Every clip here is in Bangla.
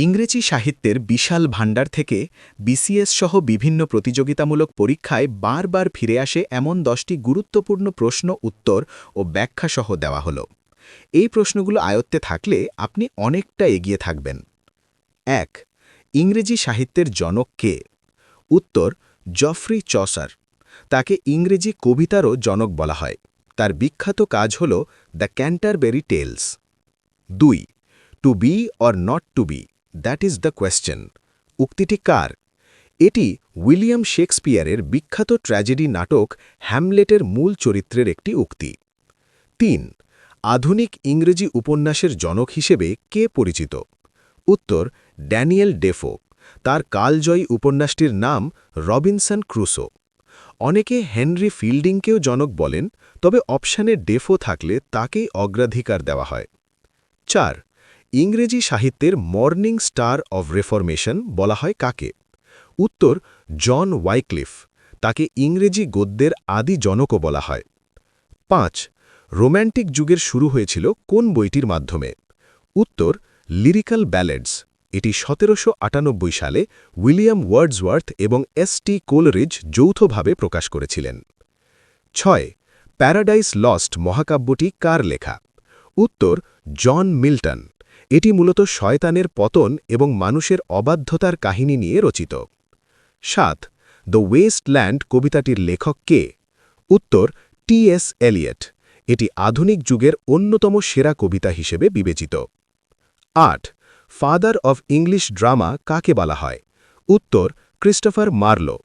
ইংরেজি সাহিত্যের বিশাল ভাণ্ডার থেকে বিসিএস সহ বিভিন্ন প্রতিযোগিতামূলক পরীক্ষায় বারবার ফিরে আসে এমন 10টি গুরুত্বপূর্ণ প্রশ্ন উত্তর ও ব্যাখ্যা সহ দেওয়া হল। এই প্রশ্নগুলো আয়ত্তে থাকলে আপনি অনেকটা এগিয়ে থাকবেন। ১. ইংরেজি সাহিত্যের জনক কে? উত্তর জফরি চসার। তাকে ইংরেজি কবিতারও জনক বলা হয়। তার বিখ্যাত কাজ হল the Canterbury Tales. ২. To be or not to be, that is the question. উক্তিটি কার? এটি উইলিয়াম শেক্সপিয়ারের বিখ্যাত ট্র্যাজেডি নাটক হ্যামলেটের মূল চরিত্রের একটি উক্তি। ৩. আধুনিক ইংরেজি উপন্যাসের জনক হিসেবে কে পরিচিত? উত্তর ড্যানিয়েল ডেফো। তার কালজয়ী উপন্যাসটির নাম রবিনসন ক্রুসো। অনেকে হেনরি ফিল্ডিংকেও জনক বলেন, তবে অপশানে ডেফো থাকলে তাকেই অগ্রাধিকার দেওয়া হয়। ৪. ইংরেজি সাহিত্যের মর্নিং স্টার অব রেফরমেশন বলা হয় কাকে? উত্তর জন ওয়াইক্লিফ। তাকে ইংরেজি গদ্যের আদি জনকও বলা হয়। ৫. রোম্যান্টিক যুগের শুরু হয়েছিল কোন বইটির মাধ্যমে? উত্তর লিরিক্যাল ব্যালেডস। এটি ১৭৯৮ সালে উইলিয়াম ওয়ার্ডসওয়ার্থ এবং এস.টি. কোলরিজ যৌথভাবে প্রকাশ করেছিলেন। ৬. প্যারাডাইস লস্ট মহাকাব্যটি কার লেখা? উত্তর জন মিল্টন। এটি মূলত শয়তানের পতন এবং মানুষের অবাধ্যতার কাহিনী নিয়ে রচিত। ৭. দ্য ওয়েস্টল্যান্ড কবিতাটির লেখক কে? উত্তর টি.এস. এলিয়ট। এটি আধুনিক যুগের অন্যতম সেরা কবিতা হিসেবে বিবেচিত। ৮. ফাদার অব ইংলিশ ড্রামা কাকে বলা হয়? উত্তর ক্রিস্টোফার মার্লো।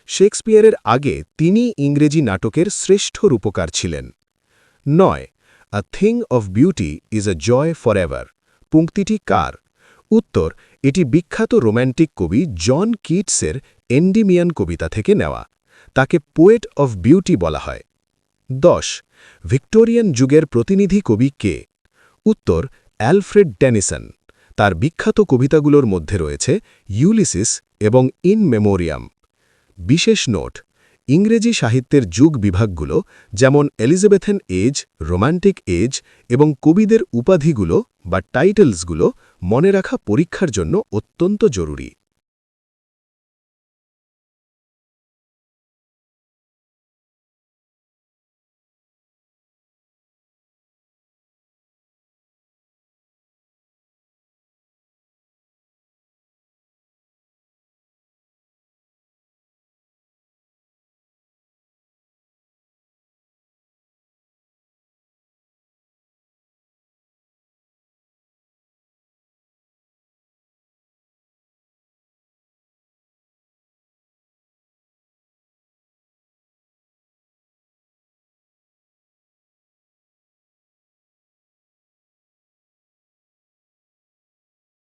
শেক্সপিয়ারের আগে তিনি ইংরেজি নাটকের শ্রেষ্ঠ রূপকার ছিলেন। ৯. A thing of beauty is a joy forever. পংক্তিটি কার? উত্তর এটি বিখ্যাত রোম্যান্টিক কবি জন কিটসের এন্ডিমিয়ান কবিতা থেকে নেওয়া। তাকে পোয়েট অফ বিউটি বলা হয়। ১০. ভিক্টোরিয়ান যুগের প্রতিনিধি কবি কে? উত্তর অ্যালফ্রেড টেনিসন। তার বিখ্যাত কবিতাগুলোর মধ্যে রয়েছে ইউলিসিস এবং ইন মেমোরিয়াম। বিশেষ নোট: ইংরেজি সাহিত্যের যুগ বিভাগগুলো, যেমন এলিজাবেথেন এজ, রোম্যান্টিক এজ এবং কবিদের উপাধিগুলো বা টাইটেলসগুলো মনে রাখা পরীক্ষার জন্য অত্যন্ত জরুরি।